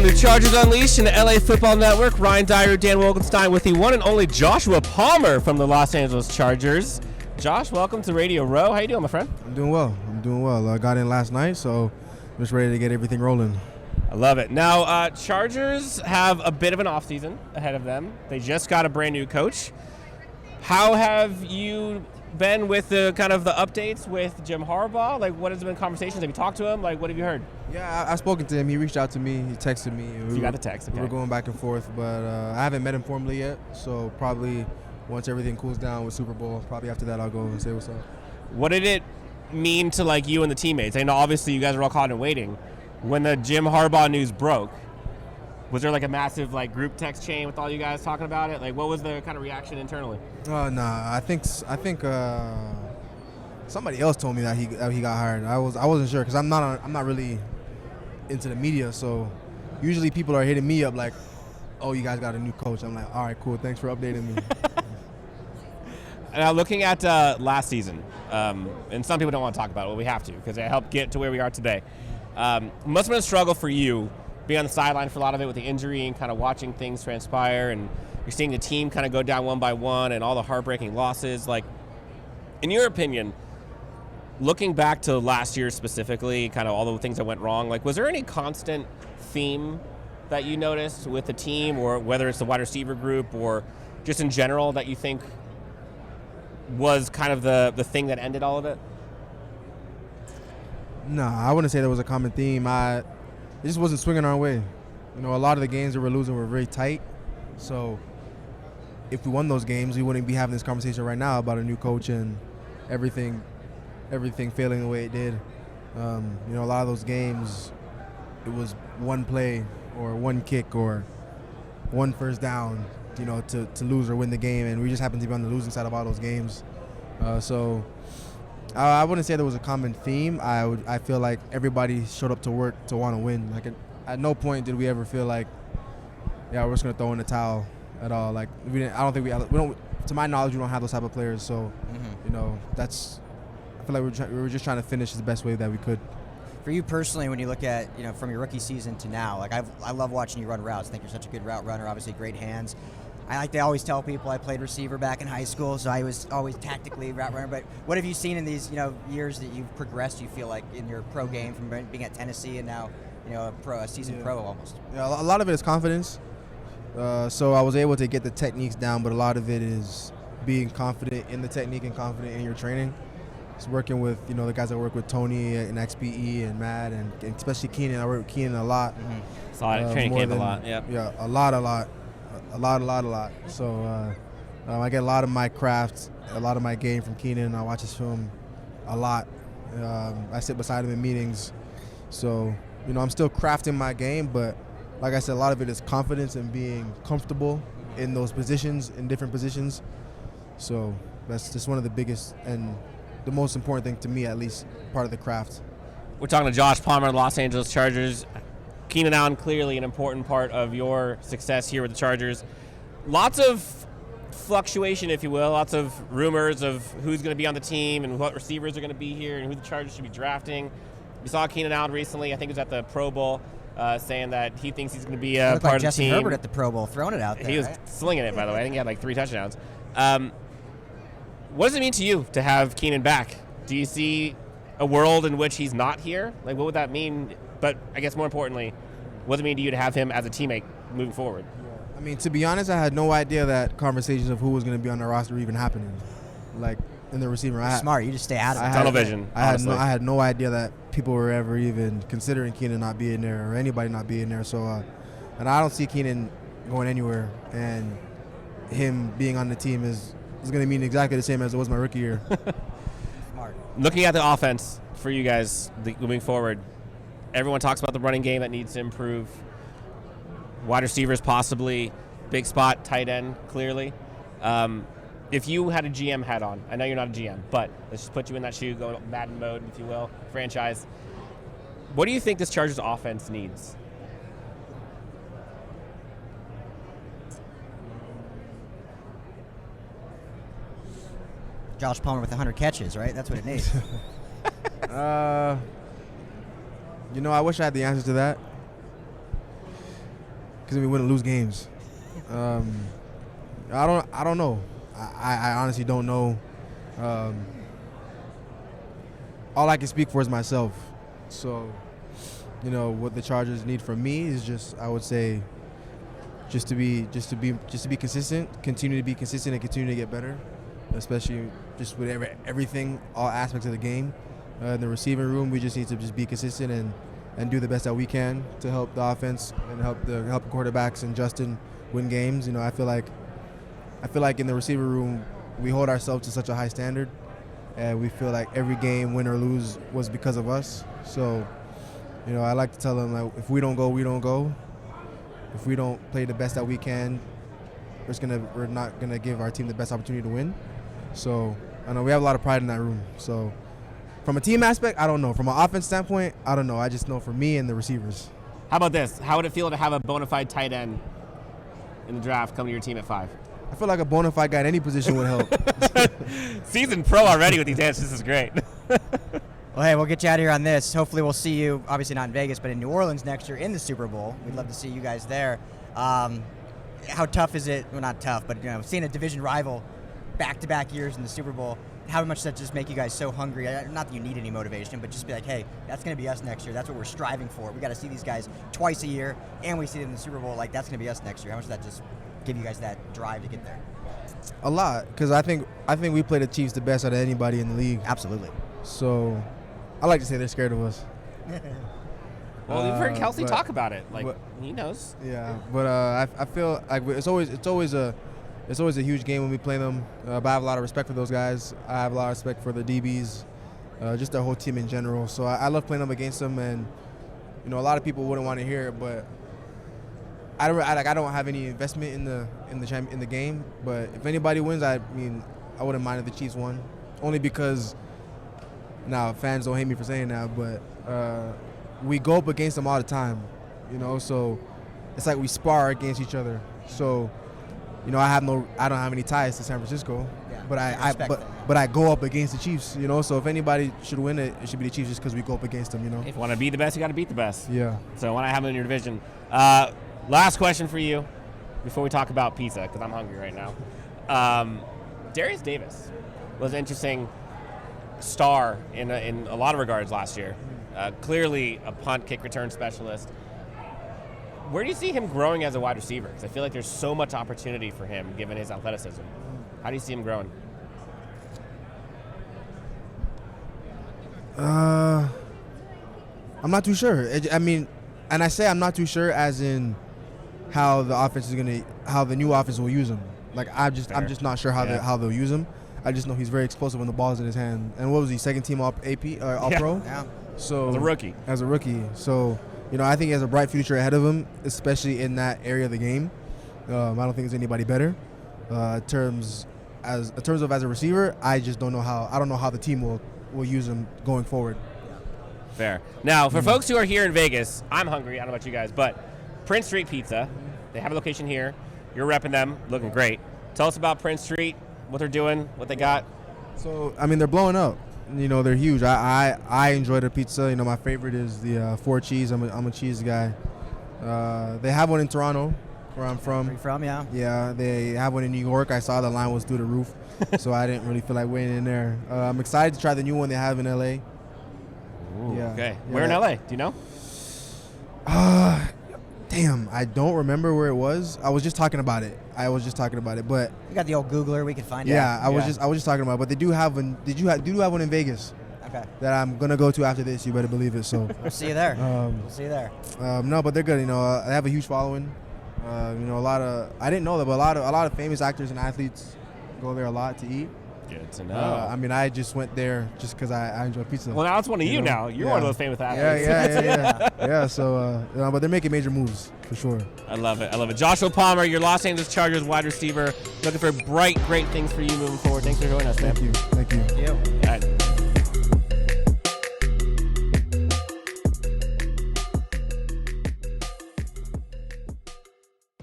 to Chargers Unleashed in the LA Football Network. Ryan Dyer, Dan Wolkenstein with the one and only Joshua Palmer from the Los Angeles Chargers. Josh, welcome to Radio Row. How you doing, my friend? I'm doing well. I got in last night, so I'm just ready to get everything rolling. I love it. Now, Chargers have a bit of an offseason ahead of them. They just got a brand new coach. How have you been with the kind of the updates with Jim Harbaugh? Like, what has been conversations? Have you talked to him? Like, what have you heard? Yeah, I've spoken to him. He reached out to me. He texted me. So you got the text, okay. We were going back and forth, but I haven't met him formally yet, so probably once everything cools down with Super Bowl, probably after that I'll go and say what's up. What did it mean to, like, you and the teammates? I know obviously you guys were all caught in waiting. When the Jim Harbaugh news broke, was there like a massive like group text chain with all you guys talking about it? Like, what was the kind of reaction internally? I think somebody else told me that he got hired. I wasn't sure because I'm not really into the media. So usually people are hitting me up like, "Oh, you guys got a new coach." I'm like, "All right, cool. Thanks for updating me." Now looking at last season, and some people don't want to talk about it, but we have to because it helped get to where we are today. Must have been a struggle for you being on the sideline for a lot of it with the injury and kind of watching things transpire, and you're seeing the team kind of go down one by one and all the heartbreaking losses. Like, in your opinion, looking back to last year specifically, kind of all the things that went wrong, like, was there any constant theme that you noticed with the team, or whether it's the wide receiver group or just in general that you think was kind of the thing that ended all of it? No, I wouldn't say there was a common theme. It just wasn't swinging our way. You know, a lot of the games that we're losing were very tight. So if we won those games, we wouldn't be having this conversation right now about a new coach and everything failing the way it did. You know, a lot of those games, it was one play or one kick or one first down, you know, to lose or win the game, and we just happened to be on the losing side of all those games. So I wouldn't say there was a common theme. I feel like everybody showed up to work to want to win. Like, at no point did we ever feel like, yeah, we're just gonna throw in the towel at all. Like, we don't. To my knowledge, we don't have those type of players. So, you know, I feel like we were just trying to finish the best way that we could. For you personally, when you look at, you know, from your rookie season to now, like, I love watching you run routes. I think you're such a good route runner. Obviously, great hands. I like to always tell people I played receiver back in high school, so I was always tactically route runner. But what have you seen in these, you know, years that you've progressed, you feel like, in your pro game from being at Tennessee and now, you know, a seasoned pro almost? Yeah, a lot of it is confidence. So I was able to get the techniques down, but a lot of it is being confident in the technique and confident in your training. It's working with, you know, the guys I work with, Tony and XPE and Matt, and especially Keenan. I work with Keenan a lot. Saw it at training camp a lot, yep. Yeah, a lot. So I get a lot of my craft, a lot of my game from Keenan. I watch his film a lot. I sit beside him in meetings. So, you know, I'm still crafting my game, but like I said, a lot of it is confidence and being comfortable in those positions, in different positions. So that's just one of the biggest and the most important thing to me, at least, part of the craft. We're talking to Josh Palmer, Los Angeles Chargers. Keenan Allen, clearly an important part of your success here with the Chargers. Lots of fluctuation, if you will, lots of rumors of who's going to be on the team and what receivers are going to be here and who the Chargers should be drafting. We saw Keenan Allen recently, I think it was at the Pro Bowl, saying that he thinks he's going to be a part like of the team. Herbert at the Pro Bowl, throwing it out there. He was slinging it, by the way. I think he had like 3 touchdowns. What does it mean to you to have Keenan back? Do you see a world in which he's not here? Like, what would that mean? But I guess more importantly, what does it mean to you to have him as a teammate moving forward? I mean, to be honest, I had no idea that conversations of who was going to be on the roster were even happening. Like, in the receiver. Smart. You just stay out of it. Tunnel vision. I had no idea that people were ever even considering Keenan not being there or anybody not being there. So, and I don't see Keenan going anywhere. And him being on the team is going to mean exactly the same as it was my rookie year. Smart. Looking at the offense for you guys moving forward, everyone talks about the running game that needs to improve. Wide receivers possibly, big spot, tight end clearly. If you had a GM hat on, I know you're not a GM, but let's just put you in that shoe, go Madden mode, if you will, franchise. What do you think this Chargers offense needs? Josh Palmer with 100 catches, right? That's what it needs. You know, I wish I had the answer to that. because we wouldn't lose games. I don't know. I honestly don't know. All I can speak for is myself. So, what the Chargers need from me is just, I would say, just to be consistent, continue to be consistent, and continue to get better, especially just with everything, all aspects of the game. In the receiving room, we just need to just be consistent and do the best that we can to help the offense and help the quarterbacks and Johnston win games. I feel like in the receiver room, we hold ourselves to such a high standard, and we feel like every game, win or lose, was because of us. So, I like to tell them, like, if we don't go, we don't go. If we don't play the best that we can, we're not gonna give our team the best opportunity to win. So I know we have a lot of pride in that room. So from a team aspect, I don't know. From an offense standpoint, I don't know. I just know for me and the receivers. How about this? How would it feel to have a bona fide tight end in the draft come to your team at 5? I feel like a bona fide guy in any position would help. Seasoned pro already with these answers. This is great. Well, hey, we'll get you out of here on this. Hopefully we'll see you, obviously not in Vegas, but in New Orleans next year in the Super Bowl. We'd love to see you guys there. How tough is it? Well, not tough, but seeing a division rival back-to-back years in the Super Bowl, how much does that just make you guys so hungry? Not that you need any motivation, but just be like, hey, that's going to be us next year. That's what we're striving for. We got to see these guys twice a year, and we see them in the Super Bowl. Like, that's going to be us next year. How much does that just give you guys that drive to get there? A lot, because I think we play the Chiefs the best out of anybody in the league. Absolutely. So I like to say they're scared of us. Well, you've heard Kelsey talk about it. Like, he knows. Yeah, but I feel like it's always a huge game when we play them. But I have a lot of respect for those guys. I have a lot of respect for the DBs, just their whole team in general. So I love playing them against them, and a lot of people wouldn't want to hear it, but I don't have any investment in the game. But if anybody wins, I wouldn't mind if the Chiefs won, only because now fans don't hate me for saying that, but we go up against them all the time, so it's like we spar against each other. So, I don't have any ties to San Francisco, yeah, but I go up against the Chiefs, so if anybody should win it, it should be the Chiefs just because we go up against them, If you want to beat the best, you got to beat the best. Yeah. So why not have them in your division? Last question for you before we talk about pizza, because I'm hungry right now. Darius Davis was an interesting star in a lot of regards last year. Clearly a punt kick return specialist. Where do you see him growing as a wide receiver? Because I feel like there's so much opportunity for him given his athleticism. How do you see him growing? I'm not too sure. And I say I'm not too sure as in how the new offense will use him. Like I'm just not sure how they'll use him. I just know he's very explosive when the ball's in his hand. And what was he, second team all AP, all pro? Yeah. So As a rookie. So, I think he has a bright future ahead of him, especially in that area of the game. I don't think there's anybody better. In terms of as a receiver, I just don't know how. I don't know how the team will use him going forward. Fair. Now, for folks who are here in Vegas, I'm hungry. I don't know about you guys, but Prince Street Pizza, they have a location here. You're repping them, looking great. Tell us about Prince Street, what they're doing, what they got. So, they're blowing up. They're huge. I enjoy their pizza. My favorite is the 4 cheese. I'm a cheese guy. They have one in Toronto, where I'm from. Where you from, yeah? Yeah, they have one in New York. I saw the line was through the roof, so I didn't really feel like waiting in there. I'm excited to try the new one they have in LA. Ooh, yeah. Okay. Where in LA? Do you know? Damn, I don't remember where it was. I was just talking about it. But We got the old Googler. We can find out. yeah, I was just talking about it. But they do have one. They do have one in Vegas. Okay. That I'm gonna go to after this. You better believe it. So We'll see you there. We'll see you there. no, but they're good. They have a huge following. A lot of I didn't know that, but a lot of famous actors and athletes go there a lot to eat. Good to know. I just went there just because I enjoy pizza. Well, now it's one of you now. You're one of those famous athletes. Yeah. So, but they're making major moves for sure. I love it. Joshua Palmer, your Los Angeles Chargers wide receiver. Looking for bright, great things for you moving forward. Thanks for joining us, man. Thank you. All right.